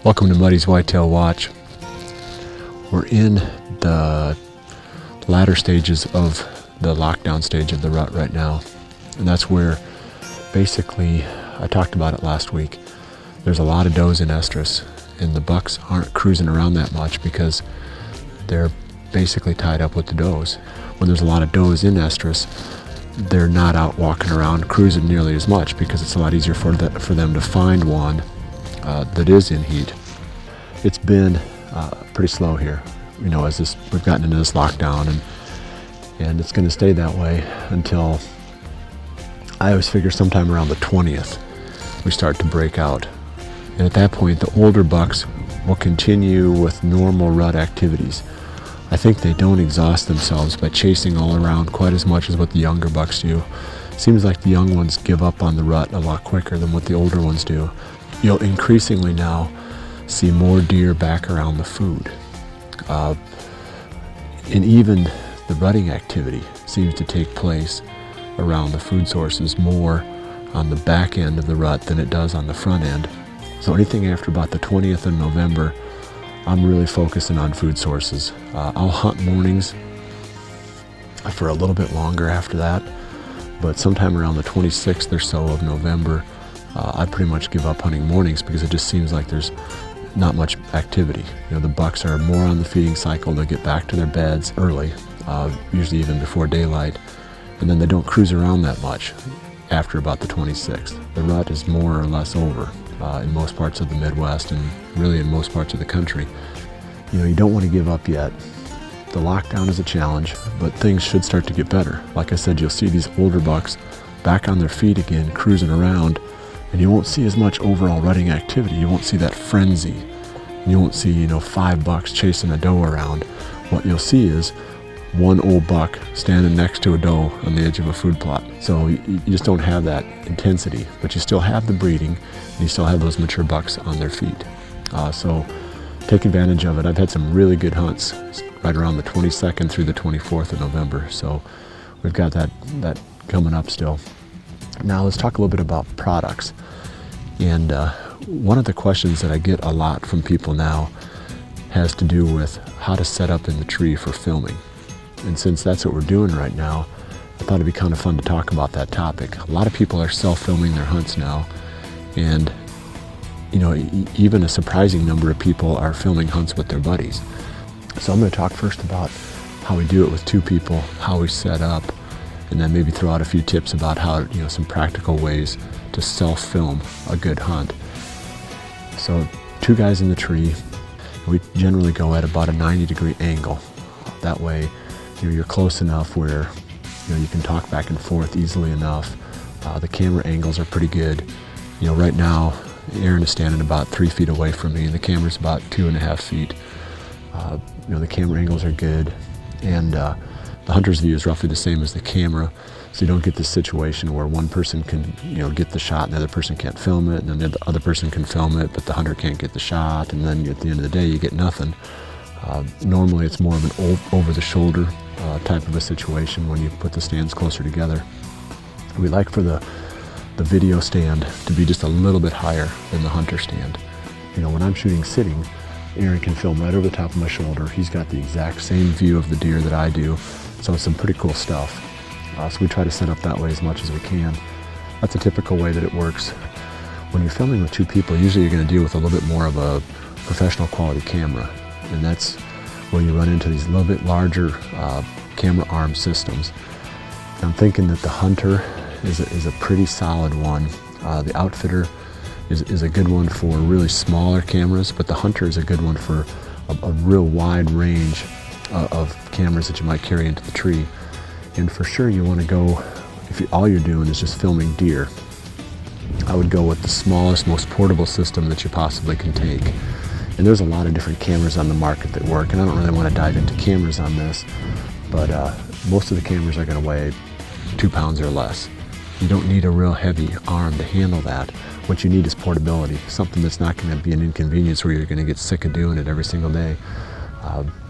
Welcome to Muddy Whitetail Watch. We're in the latter stages of the lockdown stage of the rut right now. And that's where basically, I talked about it last week, there's a lot of does in estrous and the bucks aren't cruising around that much because they're basically tied up with the does. When there's a lot of does in estrous, they're not out walking around cruising nearly as much because it's a lot easier for them to find one that is in heat. It's been pretty slow here, you know, as we've gotten into this lockdown, and it's going to stay that way until I always figure sometime around the 20th we start to break out. And at that point, the older bucks will continue with normal rut activities. I think they don't exhaust themselves by chasing all around quite as much as what the younger bucks do. Seems like the young ones give up on the rut a lot quicker than what the older ones do. You'll increasingly now see more deer back around the food. And even the rutting activity seems to take place around the food sources more on the back end of the rut than it does on the front end. So anything after about the 20th of November, I'm really focusing on food sources. I'll hunt mornings for a little bit longer after that, but sometime around the 26th or so of November, I pretty much give up hunting mornings because it just seems like there's not much activity. You know, the bucks are more on the feeding cycle. They'll get back to their beds early, usually even before daylight, and then they don't cruise around that much after about the 26th. The rut is more or less over in most parts of the Midwest and really in most parts of the country. You know, you don't want to give up yet. The lockdown is a challenge, but things should start to get better. Like I said, you'll see these older bucks back on their feet again, cruising around, and you won't see as much overall rutting activity. You won't see that frenzy. You won't see, 5 bucks chasing a doe around. What you'll see is one old buck standing next to a doe on the edge of a food plot. So you just don't have that intensity, but you still have the breeding, and you still have those mature bucks on their feet. So take advantage of it. I've had some really good hunts right around the 22nd through the 24th of November. So we've got that coming up still. Now let's talk a little bit about products. And one of the questions that I get a lot from people now has to do with how to set up in the tree for filming. And since that's what we're doing right now, I thought it'd be kind of fun to talk about that topic. A lot of people are self-filming their hunts now, and even a surprising number of people are filming hunts with their buddies. So I'm going to talk first about how we do it with 2 people, how we set up, and then maybe throw out a few tips about how, some practical ways to self-film a good hunt. So 2 guys in the tree, we generally go at about a 90-degree angle. That way, you're close enough where you can talk back and forth easily enough. The camera angles are pretty good. Right now, Aaron is standing about 3 feet away from me, and the camera's about 2.5 feet. The camera angles are good, and the hunter's view is roughly the same as the camera, so you don't get this situation where one person can, get the shot and the other person can't film it, and then the other person can film it, but the hunter can't get the shot, and then at the end of the day, you get nothing. Normally, it's more of an over-the-shoulder type of a situation when you put the stands closer together. We like for the video stand to be just a little bit higher than the hunter stand. When I'm shooting sitting, Aaron can film right over the top of my shoulder. He's got the exact same view of the deer that I do, so it's some pretty cool stuff. So we try to set up that way as much as we can. That's a typical way that it works. When you're filming with 2 people, usually you're going to deal with a little bit more of a professional quality camera, and that's where you run into these little bit larger camera arm systems. I'm thinking that the Hunter is a pretty solid one. The Outfitter is a good one for really smaller cameras, but the Hunter is a good one for a real wide range of cameras that you might carry into the tree. And for sure you want to go, if all you're doing is just filming deer, I would go with the smallest, most portable system that you possibly can take. And there's a lot of different cameras on the market that work, and I don't really want to dive into cameras on this, but most of the cameras are going to weigh 2 pounds or less. You don't need a real heavy arm to handle that. What you need is portability, something that's not going to be an inconvenience where you're going to get sick of doing it every single day.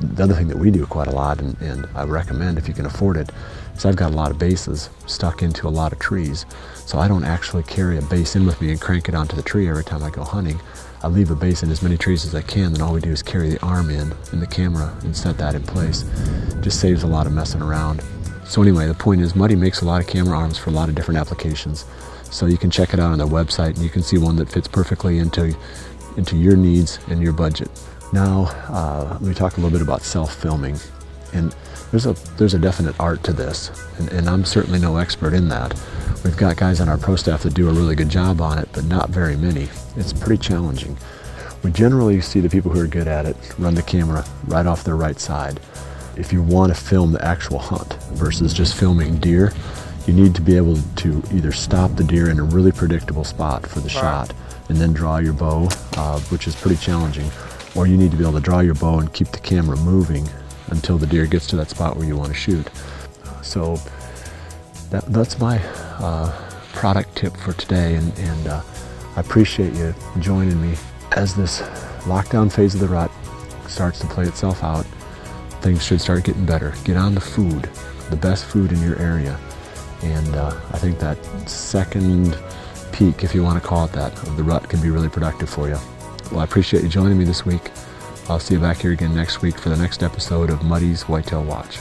The other thing that we do quite a lot, and I recommend if you can afford it, is I've got a lot of bases stuck into a lot of trees. So I don't actually carry a base in with me and crank it onto the tree every time I go hunting. I leave a base in as many trees as I can, then all we do is carry the arm in the camera and set that in place. Just saves a lot of messing around. So anyway, the point is Muddy makes a lot of camera arms for a lot of different applications. So you can check it out on their website and you can see one that fits perfectly into your needs and your budget. Now, let me talk a little bit about self-filming. And there's a definite art to this, and I'm certainly no expert in that. We've got guys on our pro staff that do a really good job on it, but not very many. It's pretty challenging. We generally see the people who are good at it run the camera right off their right side. If you want to film the actual hunt versus just filming deer, you need to be able to either stop the deer in a really predictable spot for the shot and then draw your bow, which is pretty challenging, or you need to be able to draw your bow and keep the camera moving until the deer gets to that spot where you want to shoot. So that's my product tip for today, and I appreciate you joining me as this lockdown phase of the rut starts to play itself out. Things should start getting better. Get on the food, the best food in your area, and I think that second peak, if you want to call it that, of the rut can be really productive for you. Well, I appreciate you joining me this week. I'll see you back here again next week for the next episode of Muddy's Whitetail Watch.